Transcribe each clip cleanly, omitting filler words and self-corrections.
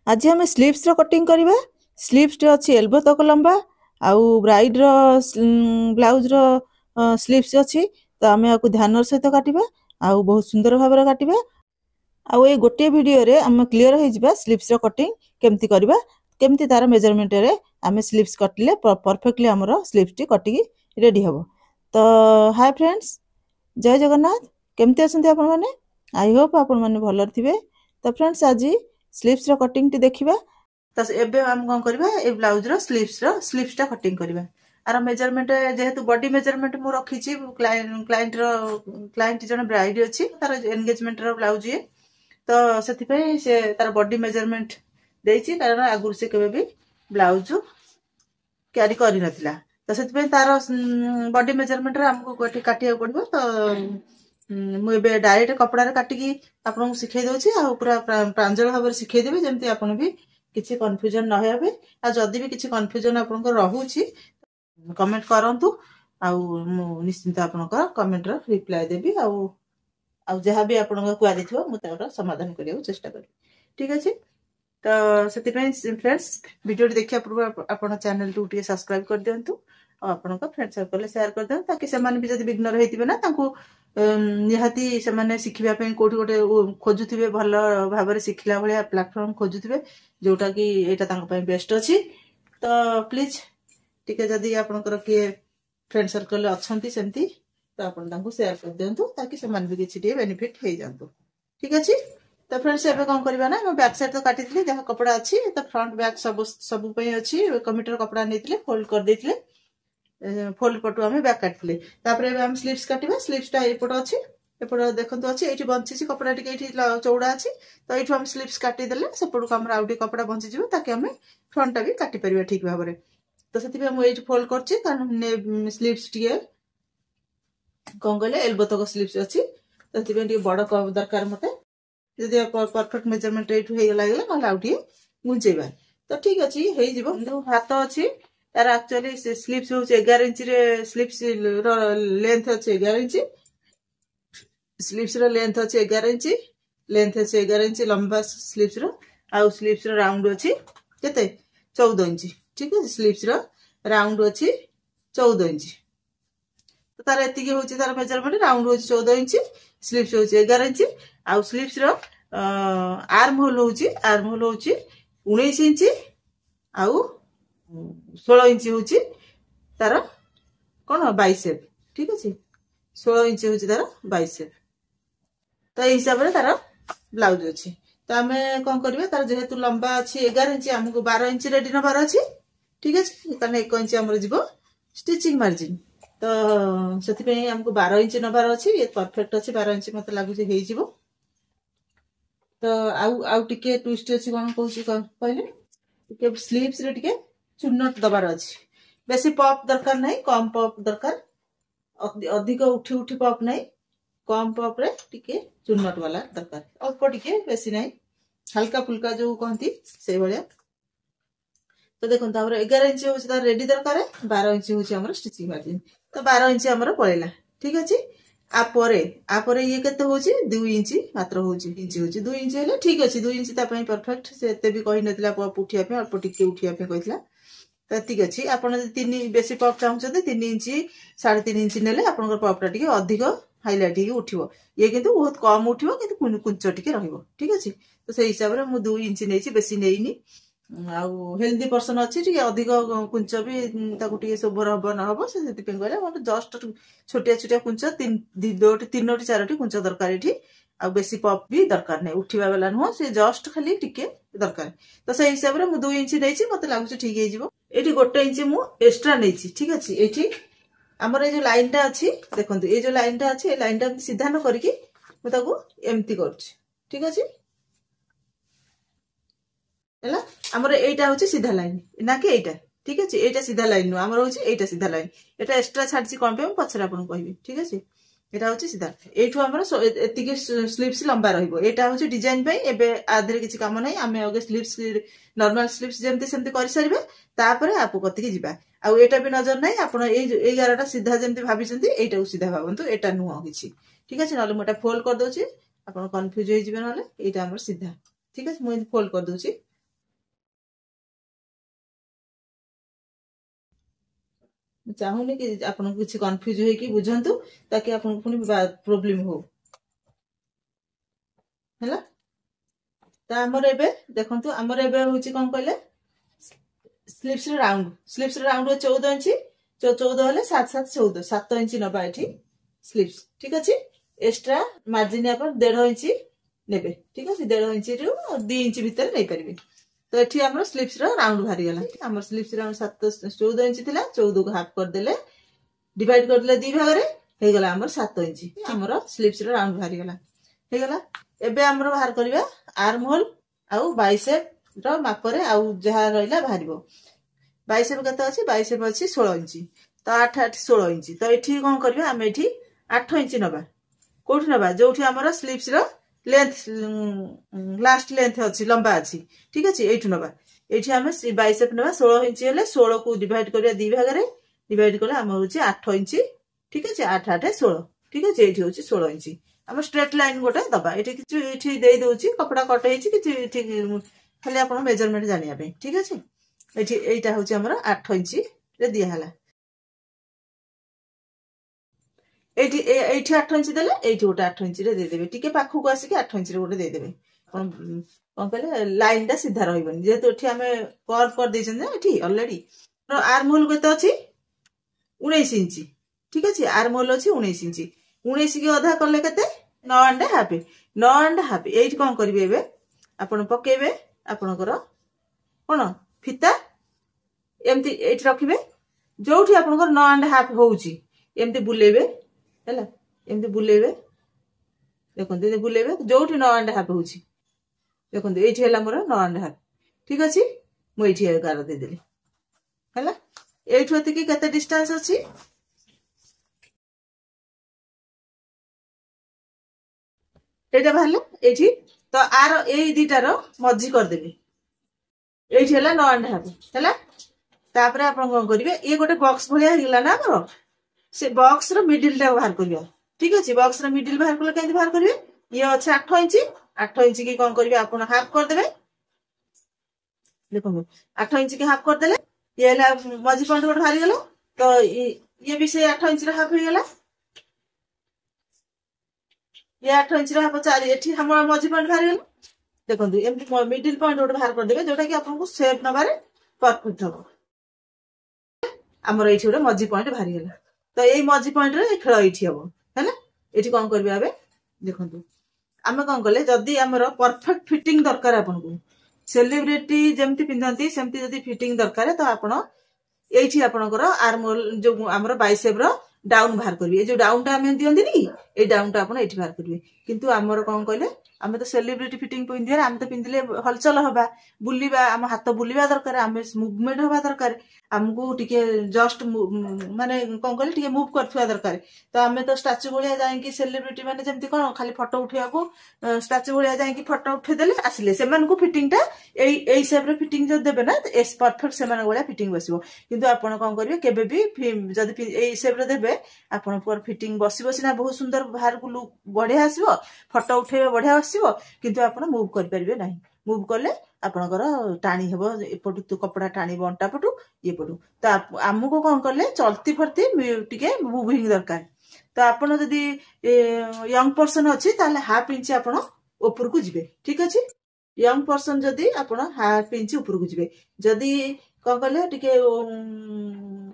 आज आम sleeves cutting करवा। स्लीव्स अच्छी एल्बो तक लंबा आउ ब्राइड ब्लाउज स्लीव्स अच्छी तो आम आपको ध्यान सहित काटिबा आउ बहुत सुंदर भाव काटिबा। आउ ये गोटे वीडियो रे आम क्लियर हो जावा स्लीव्स कटिंग केमती करबा केमती तार मेजरमेंट रे आम स्लीव्स कटिले परफेक्टली आमर स्लीव्स टी कटिकी रेडी हबो। तो हाय फ्रेंड्स, जय जगन्नाथ। केमती अछंती आपण माने? आई होप आपण माने भलर थिबे। तो फ्रेंड्स आज स्लीव्स कटिंग टी देखिबा। तो एबे हम कोन करबा ए ब्लाउज रो स्लीव्स टा कटिंग करबा। आर मेजरमेंट जेहेतु बॉडी मेजरमेंट मु रखी छी क्लाइंट जने ब्राइड अछि तार एंगेजमेंट रो ब्लाउज ये तो से तार बॉडी मेजरमेंट देछि कारण आगुर से केबे भी ब्लाउज क्यारी करि नथिला तो से तार बॉडी मेजरमेंट रे हमको गोटी काटिया पड़बो। तो मु एबे डायरेक्ट कपड़ा रे काटिकी आपन सिखै दोछि आ पूरा प्रांजल भाव सिखै देबे जेमति आपन भी किछि कंफ्यूजन न हेबे। आ जदी भी किछि कंफ्यूजन आपन को रहउछि कमेंट करंतु आ मु निश्चिंत आपन को कमेंट रो रिप्लाई देबी आ जहाँ भी आपन को क्वेरी थियो मु तार समाधान करियो चेष्टा करी। ठीक अछि। तो सेति फ्रेंड्स वीडियो देखिया पूर्व आपन चैनल टू टी सब्सक्राइब कर दियंतु और आपन को फ्रेंड सर्कल शेयर कर देन ताकि से माने भी जदी बिगनर हेतिबे ना तांको निहाती से माने सिखिबा पे कोठी गोटे खोजुथिबे भलो भाबरे सिखिला भलिया प्लेटफॉर्म खोजुथिबे जोटा कि एटा तांको पे बेस्ट अछि। तो प्लीज टिके जदी आपन को के फ्रेंड सर्कल अछंती सेंती तो आपन तांको शेयर कर दियंतु ताकि से माने भी किछि टे बेनिफिट हे जानतु। ठीक अछि। तो फ्रेंड्स एबे कोन करबा ना बैक साइड तो काटी दिले जहा कपड़ा अछि तो फ्रंट बैक सब पे अछि 1 मीटर कपड़ा नेतिले फोल्ड कर देतिले फोल्ड पटु हमें बैक काटले तापरे हम स्लीव्स काटिबा। स्लीव्स टा एपट अछि एपट देखंतु अछि एठी बंची कपड़ा टिके एठी चौड़ा अछि तो एठी हम स्लीव्स काटी देले सेपटु हमरा आउडी कपड़ा बंची जिवो ताकि हमें फ्रंट टा भी काटी परिबा ठीक भाबरे। तो सेति हम एठी फोल्ड करछि कारण स्लीव्स टिके कोन गले एल्बो तक स्लीव्स अछि तो सेति टिके बड़ दरकार मते जदि परफेक्ट मेजरमेंट एठु हे लागले न आउडी गुंचेबा। तो ठीक अछि हे जिवो जो हाथ अछि तार एक्चुअली स्लीव्स हो 11 इंच रे स्लीव्स रो लेंथ अछि 11 इंच स्लीव्स रो लेंथ अछि 11 इंच लेंथ अछि 11 इंच लंबा स्लीव्स रो आ स्लीव्स रो राउंड अछि केते 14 इंच। ठीक है। स्लीव्स रो राउंड अछि 14 इंच तो तार एति के होछि तार मेजरमेंट राउंड होछि 14 इंच स्लीव्स होछि 11 इंच आ स्लीव्स रो आर्म होल होछि 19 इंच आ 16 इंच होछि तार कोन बाइसेप। ठीक अछि। 16 इंच होछि तार बाइसेप तो ए हिसाब रे तार ब्लाउज अछि। तो हमें कोन करबे तार जेहेतु लंबा अछि 11 इंच हमको 12 इंच रेडी नबार अछि। ठीक अछि। कारण 1 इंच हमर जिवो स्टिचिंग मार्जिन तो सेति पे हमको 12 इंच नबार अछि ये परफेक्ट अछि 12 इंच मते लागु जे हेइ जिवो। तो आउ टिके ट्विस्ट अछि कोन कहूछि कहले टिके स्लीव्स रे टिके चुन्नट दबार अछि बेसी पॉप दरकार नहीं कम पॉप दरकार अधिक उठी उठी पॉप नहीं कम पॉप रे टिके चुन्नट वाला दरकार अल्प टिके बेसी नहीं हल्का फुल्का जो कहंती से भलिया। तो देखो तापर 11 इंच होछि तार रेडी दरकार 12 इंच होछि हमर स्टिचिंग मार्जिन तो 12 इंच हमर पळेला। ठीक अछि। आ परे ये केते होछि 2 इंच मात्र होछि इंच होछि 2 इंच हेले ठीक अछि 2 इंच ता पई परफेक्ट से एते भी कहि नथिला पॉप उठिया पे अल्प टिके उठिया पे कहितला तो ठीक अछि। आपण 3 बेसी पॉप चाहउछते 3 इंच 3.5 इंच नेले आपण पॉप टा टिके अधिक हाइलाइट ही उठिबो ये किंतु बहुत कम उठिबो किंतु कुंच टिके रहइबो। ठीक अछि। तो से हिसाब रे मु 2 इंच नेछि बेसी नेइनी आउ हेल्दी पर्सन अछि टिके अधिक कुंच भी ताकु टिके सोबर हबो न हबो से सेति पे गले मत जस्ट छोटिया छोटिया कुंच 3 4 कुंच दरकार एठी आ बेसी पॉप भी दरकार नै उठिबा वाला न हो से जस्ट खाली टिके दरकार। तो से हिसाब रे मु 2 इंच नेछि मते लागु ठीक हे जिवो एठी 1 इंच मु एक्स्ट्रा नेछि। ठीक अछि। एठी हमर ए जो लाइन टा अछि देखंतु ए जो लाइन टा अछि ए लाइन टा सीधा न करिकि मु ताकू एम्ति करछि। ठीक अछि। एला हमर एटा होछि सीधा लाइन ना कि एटा। ठीक अछि। एटा सीधा लाइन न हमर होछि एटा सीधा लाइन एटा एक्स्ट्रा छाडछि कोन पे हम पछरा आपन कहबी। ठीक अछि। एटा होछि सीधा एठु हमर एति के स्लीव्स लंबा रहइबो एटा होछि डिजाइन पे एबे आधरे किछि काम नै हमें अगे स्लीव्स नॉर्मल स्लीव्स जेमते सेमते करि सरबे तापरे आपु कति के जिबा आ एटा भी नजर नै आपन ए गाराटा सीधा जेमते भाबिसंती एटा सीधा भाबंतु एटा नुह किछि। ठीक अछि। नले मोटा फोल्ड कर दोछि आपन कंफ्यूज होई जिबे नले एटा हमर सीधा। ठीक अछि। मु फोल्ड कर दोछि चाहूनी कि आपन किसी कंफ्यूज होई कि बुझंतु ताकि आपन पुनी प्रॉब्लम हो हैला। तो हमर एबे देखंतु हमर एबे होची कोन कहले स्लीव्स रे राउंड 14 इंच 14 हले 7 7 14 7 इंच नबा एठी स्लीव्स ठीक अछि। एक्स्ट्रा मार्जिन अपन 1.5 इंच नेबे ठीक अछि। 1.5 इंच रु 2 इंच भीतर नै परिबे। तो एठी हमर स्लीव्स रो राउंड भारी गला। हमर स्लीव्स राउंड 7 14 इंच थिला 14 को हाफ कर देले डिवाइड कर देले 2 भाग रे हे गला हमर 7 इंच। हमर स्लीव्स रो राउंड भारी गला हे गला। एबे हमर बाहर करबा आर्म होल आउ बाइसेप रो माप रे आउ जहा रहइला भारिबो। बाइसेप कत अछि बाइसेप अछि 16 इंच तो 8 8 16 इंच। तो एठी कोन करबा हम एठी 8 इंच नबा कोठी नबा जोठी हमर स्लीव्स रो लेंथ लास्ट लेंथ अछि लंबा अछि ठीक अछि। एठु नबा एठी हम बाइसेप नबा 16 इंच हेले 16 को डिवाइड करिया 2 भाग रे डिवाइड करले हम होछि 8 इंच ठीक अछि। 8 8 16 ठीक अछि। एठी होछि 16 इंच हम स्ट्रेट लाइन गोटे दबा एठी किछि एठी देई दोछि कपड़ा कट हेछि किछि ठीक खाली आपण मेजरमेंट जानिया पे ठीक अछि। एठी एटा होछि हमर 8 इंच रे दिया हला एठी एठी 8 इंच देले एठी गोटे 8 इंच रे दे देबे टिके पाखु को आसी के 8 इंच रे गोटे दे देबे कोन कहले लाइन टा सीधा रहइबनी जेतु एठी हमें कर्व कर दैछन जे एठी ऑलरेडी। तो आर्म होल केते अछि 19 इंच ठीक अछि। आर्म होल अछि 19 इंच 19 के आधा करले केते 9.5 9.5 एठी कोन करबे एबे आपण पकेबे आपनकर कोन फिता एमती एठी रखिबे जोठी आपनकर 9.5 होउची एमती बुलेबे हैला एमती बुलेबे देखन दे बुलेबे जोठी 9.5 होउची देखन दे एठी हैला मोर 9.5 ठीक अछि। मु एठी 11 दे देली हैला। एठी होते कि केते डिस्टेंस अछि एटा भाले एठी तो आर ए दीटार मझी कर देबे एठी हैला 9.5 हैला। तापरे आपण कोन करिवे ए गोटे बॉक्स भलिया हिला ना हमर से बॉक्स रो मिडिल टा बाहर करियो ठीक अछि। बॉक्स रो मिडिल बाहर करले केंति बाहर करिवे ये अछि 8 इंच की कोन करिवे आपण हाफ कर देबे देखो 8 इंच के हाफ कर देले ये हला मझी पॉइंट गोटे भारी गेला। तो ये भी से 8 इंच रे हाफ हो गेला ये 8 इंच रे हाफ 4 एठी हमर मझी पॉइंट भारी गेला देखो एमती मिडिल पॉइंट गोटे बाहर कर देबे जोटा कि आपन को शेप नबारे परफेक्ट हो हमर एठी गोटे मझी पॉइंट भारी गेला। तो एई मझी पॉइंट रे खेळ एठी हबो हैला। एठी कोन करबे आबे देखंतु आमे कोन करले जदी हमर परफेक्ट फिटिंग दरकार आपन को सेलिब्रिटी जेमती पिंदंती सेमती जदी फिटिंग दरकार तो आपण एठी आपनकर आर्म जो हमर बाइसेप रो डाउन बाहर करबे। ए जो डाउन टा हम दियंती नी ए डाउन टा आपण एठी बाहर करबे किंतु हमर कोन कहले आमे तो सेलिब्रिटी फिटिंग पिंदिया आमे तो पिंदिले हलचल हबा बुलिबा आम हाथ बुलिबा दरकार आमे मूवमेंट हबा दरकार हमको टिके जस्ट माने कोन कहले टिके मूव करथुआ दरकार। तो आमे तो स्टैच्यू भलिया जाय कि सेलिब्रिटी माने जेमती कोन खाली फोटो उठिया को स्टैच्यू भलिया जाय कि फोटो उठे देले आसिले सेमान को फिटिंग टा एई शेप रे फिटिंग जो देबे ना एस परफेक्ट सेमान भलिया फिटिंग बसिबो किंतु आपण कोन करिवे केबे भी जदी एई शेप रे देबे आपण पर फिटिंग बसिबो सिना बहुत सुंदर बाहर को लुक बढ़िया आसीबो फोटो उठेबे बढ़िया आसीबो किंतु आपण मूव कर परिबे नाही मूव करले आपनकर टाणी हेबो एपटु तो कपड़ा टाणी बंटा पटु ये पटु। तो आमुको कोन करले चलती फरती टिके मूविंग दरकार। तो आपण जदी यंग पर्सन अछि ताले हाफ इंच आपण ऊपर को जिवे ठीक अछि। यंग पर्सन जदी आपण हाफ इंच ऊपर को जिवे जदी कोन करले टिके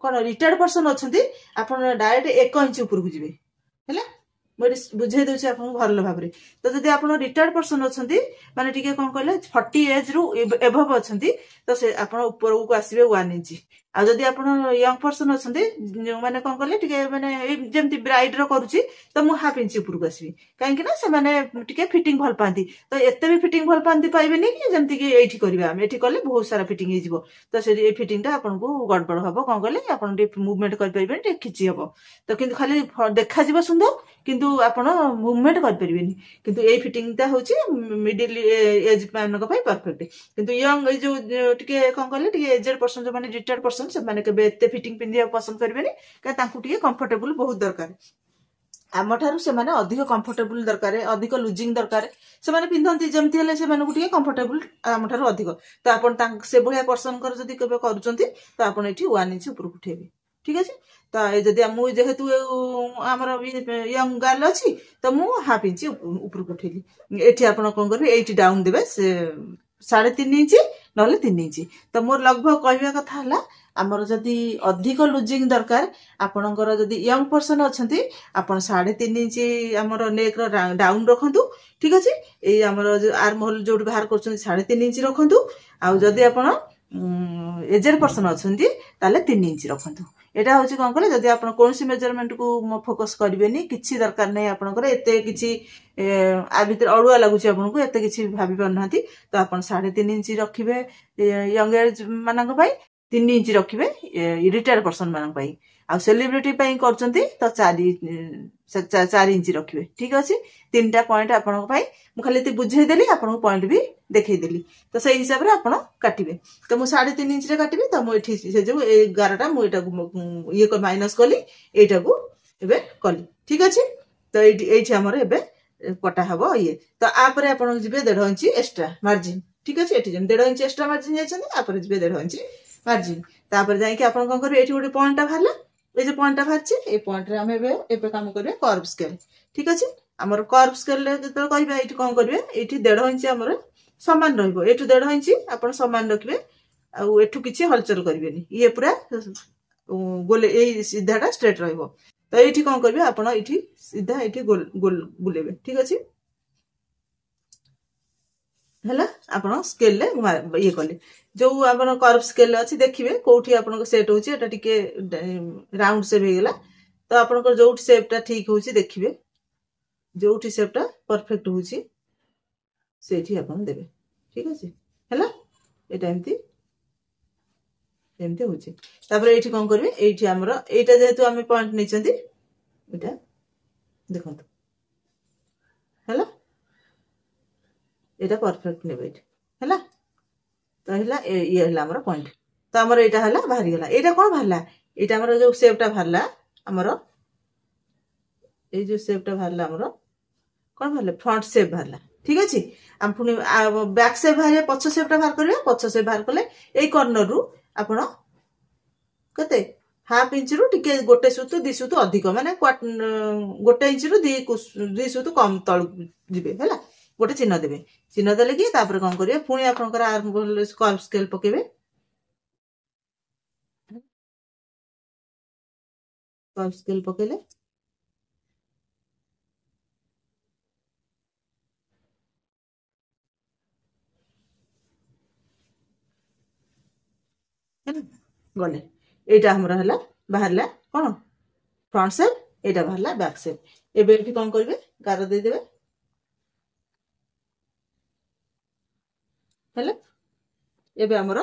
कोन रिटायर्ड पर्सन अछंती आपण डायरेक्ट 1 इंच ऊपर को जिवे हैला। बुझे दउछि आपन भरल भाबरे। तो जदी आपन रिटायर्ड पर्सन अछंती माने टिके कोन कहले 40 एज रु एभव अछंती तो से आपन ऊपर को आसीबे 1 इंच। आ जदी आपन यंग पर्सन अछंती माने कोन कहले टिके माने जेमति ब्राइड रो करूची तो मु हाफ इंच ऊपर को आसीबी काहे कि ना से माने टिके फिटिंग भल पांती तो एते भी फिटिंग भल पांती पाइबेनी कि जेमति कि एठी करबा हम एठी करले बहुत सारा फिटिंग हे जिवो। तो से ए फिटिंग टा आपन को गड़बड़ हबो कोन कहले आपन टिके मूवमेंट कर पाइबेनी टिके खिची हबो तो किंतु खाली देखा जिवो सुंदर किंतु आपण मूवमेंट कर परिबेनी किंतु ए फिटिंग ता होची मिडिल एज मानक पई परफेक्ट किंतु यंग ए जो टिके कोन कहले टिके एजेड पर्सन जो माने रिटायर्ड पर्सन से माने के एते फिटिंग पिंदिया पसंद करबेनी का तांकु टिके कंफर्टेबल बहुत दरकार आमठारु से माने अधिक कंफर्टेबल दरकार अधिक लूजिंग दरकार से माने पिंधंती जेमति हले से माने टिके कंफर्टेबल आमठारु अधिक। तो आपण से भलिया पर्सन कर जदी केबे करूचंती तो आपण एठी 1 इंच ऊपर उठेबे ठीक अच्छे तो जदि मुझे जेहेतु आमर यंग गर्ल अच्छी तो मुझे हाफ इंच ऊपर उठेली एटी आप कौन करेंगे ये डाउन देवे से 3.5 इंच ना 3 इंच तो मोर लगभग कहवा कथा है आमर जदि अधिक लुजिंग दरकार आपणकर जदि यंग पर्सन अच्छा आप 3.5 इंच आमर नेक डाउन रखु ठीक अच्छे ये आमर आर्म होल जो बाहर कर 3.5 इंच रखु आदि आप एजेड पर्सन अच्छा 3 इंच रखु एटा हूँ कौन कले जदि आप कौन मेजरमेंट को फोकस करेंगे किसी दरकार नहीं आपंकर एत कि आ भितर अड़ुआ लगुच आपको एत कि भावी पारना तो आप 3.5 इंच रखिए यंग एज मान 3 इंच रखिए रिटायर्ड पर्सन मान आ सेलिब्रिटी कर 4 इंच रखिए ठीक अच्छे 3टा पॉइंट आपण खाली बुझेदेली आपको पॉइंट भी देखईदेली तो से हिसाब से आप काटे तो मुझे 3.5 इंच काटि तो मुझे से जो 11टा मुझे ये माइनस कली यटा को एबे कली ठीक अच्छे तो ये आमर एबे कटा हम ये तो आपरे आप जी 1.5 इंच एक्सट्रा मार्जिन ठीक अच्छे ये 1.5 इंच एक्सट्रा मार्जिन जाइए जी 1.5 इंच मार्जिन तापर जाइए आप कौन करेंगे ये गोटे पॉइंटा बाहर ये जो पॉइंटा बाहर ये पॉइंट रे आम एबे काम करेंगे कर्व स्केल ठीक अच्छे आमर कर्व स्केल जो कह ये कौन करेंगे ये 1.5 इंच आमर सामान रही एठू 1.5 इंच आप सामान रखिए आठू किसी हलचल करेंगे ये पूरा गोले यही सीधाटा स्ट्रेट रही तो ये कौन करेंगे आप सीधा ये गोल गोल बुलेबे ठीक अच्छे है आप स्केल ये कले जो आप कर्व स्केल अच्छी देखिए कौटी आप सेट होटा टे राउंड सेप हो गला तो आप जो सेपटा ठीक हो देखिए जो सेपटा परफेक्ट हो आप देवे ठीक अच्छे है यहाँ एमती होपर ये कौन करेंगे ये आमर यहाँ जेहेतु आम पॉइंट नहीं यहाँ देखो है यहाँ परफेक्ट ने है तो ये आमर पॉइंट तो आमर यहाँ है बाहरी गला यहाँ कौन बाहर यहाँ आमर जो सेपटा बाहर आमर ये जो सेपटा बाहर आमर कौन बाहर फ्रंट सेप बाहर ठीक अच्छे आम पुणी बैक सेप बाहर पछ सेपटा बाहर करेंगे पछ सेप बाहर कले ये कर्नर रु आपण कते हाफ इंच रु टिके गोटे सुतु 2 सुतु अधिक माने गोटे इंच रु 2 सुतु कम तल जिबे हैला गोटे चिन्ह देवे चिन्ह देले कि तापर कौन करिवे पुणी आपनकर आर्म कर्व स्केल पकेबे कर्व स्केल पकेले गले यहाँ हमर है बाहर कौन फ्रंट सेप यहाँ बाहर बैक सेप एबे कौन करेंगे गार देदेवे एबे हमर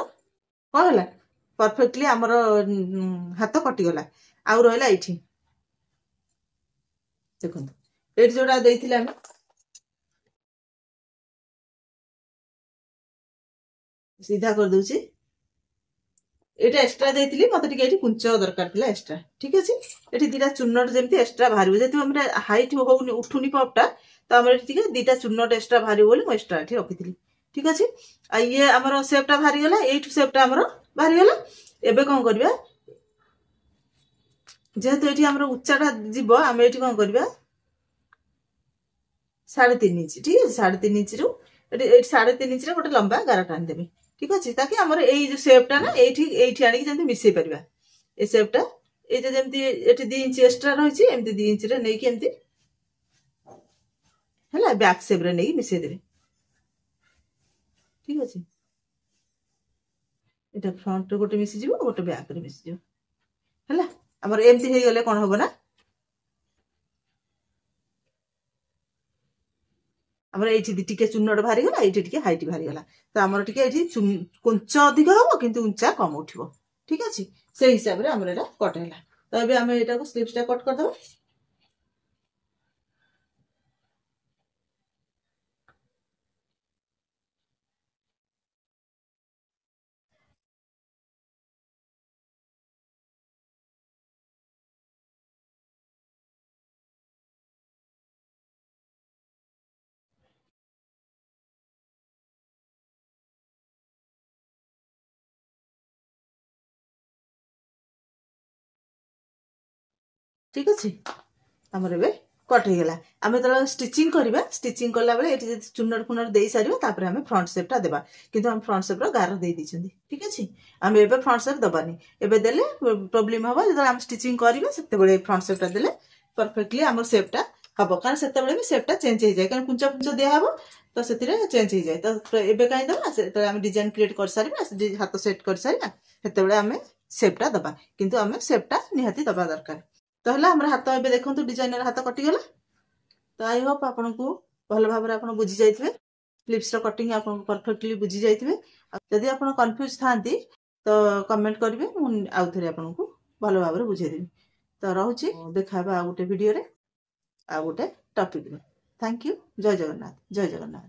कौन है परफेक्टली हमर हाथ कटिगला आउ रहा ये देखो ये जोड़ा देते आम सीधा कर दूची ये एक्सट्रा देती मत कुंच दरकार था एक्सट्रा ठीक अच्छे ये 2टा चूनट जमी एक्सट्रा बाहर जेहतु हाइट होनी उठुनी पपटा तो आम दीटा चूनट एक्सट्रा बाहर मुझे एक्सट्रा ये रखी ठीक अच्छे ये आमर सेपटा बाहर गला ये सेपटा आमर बाहर गला एबे कौन करवा जेहेतु ये आमर उच्चाटा जीव आम ये कौन करवा 3.5 इंच ठीक है 3.5 इंच रु 3.5 इंच गोटे लंबा गार टाणीदेवे ठीक अच्छे ताकि आमर ये जो सेपटा ना ये आनी जमी मिसई पार ये सेपटा ये जमी ये 2 इंच एक्सट्रा रही एमती 2 इंच नहीं एमती है बैक सेप रे नहीं मिसई देवे ठीक अच्छे ये फ्रंट गोटे मिसीज गोटे बैक रे मिसीज है आमर एमती हो गले कौन हम ना आमर ये टिके चूनट बाहरी गला ये टिके हाइट बाहरी गला तो आमर टिके ये कुंच अधिक हम किंतु उंचा कम उठिबो ठीक अच्छे से हिसाब से आमर एटा कट है तो ये आम यहाँ स्लीव्सटा कट करदे ठीक अच्छे आमर ए कट हो गला आम जो स्टिचिंग करवा स्टिचिंग कला बेले ये चुनर फुनर दे सारे आम फ्रंट सेपटा देवा किंतु आम फ्रंट सेप गार दे दी ठीक अच्छे आम ए फ्रंट सेप दबानी एबे देले प्रोब्लेम हम जो आम स्टिचिंग करवा से फ्रंट सेपटा देले परफेक्टली आम सेपटा हम कारण से भी सेपटा चेंज हो जाए कारण कुंचा फुंचा दिहब तो से चेंज हो जाए तो एबे कहीं दबा से आम डिजाइन क्रिएट कर सारी हाथ सेट कर सारी से आम सेपटा दबा किंतु आम सेपटा निहाती दबा दरकार तो है आम हाथ ए देखो डिजाइनर हाथ कटिगला तो आई होप आपन को भल भाव आप बुझी जाइए स्लीव्स कटिंग आप परफेक्टली बुझी जाइए जदि आप कन्फ्यूज था तो कमेंट करेंगे मुझे आउ थे आपको भल भाव बुझेदेवी तो रोचे देखा आ गोटे वीडियो रे आ गोटे टॉपिक रे थैंक यू जय जगन्नाथ जय जगन्नाथ।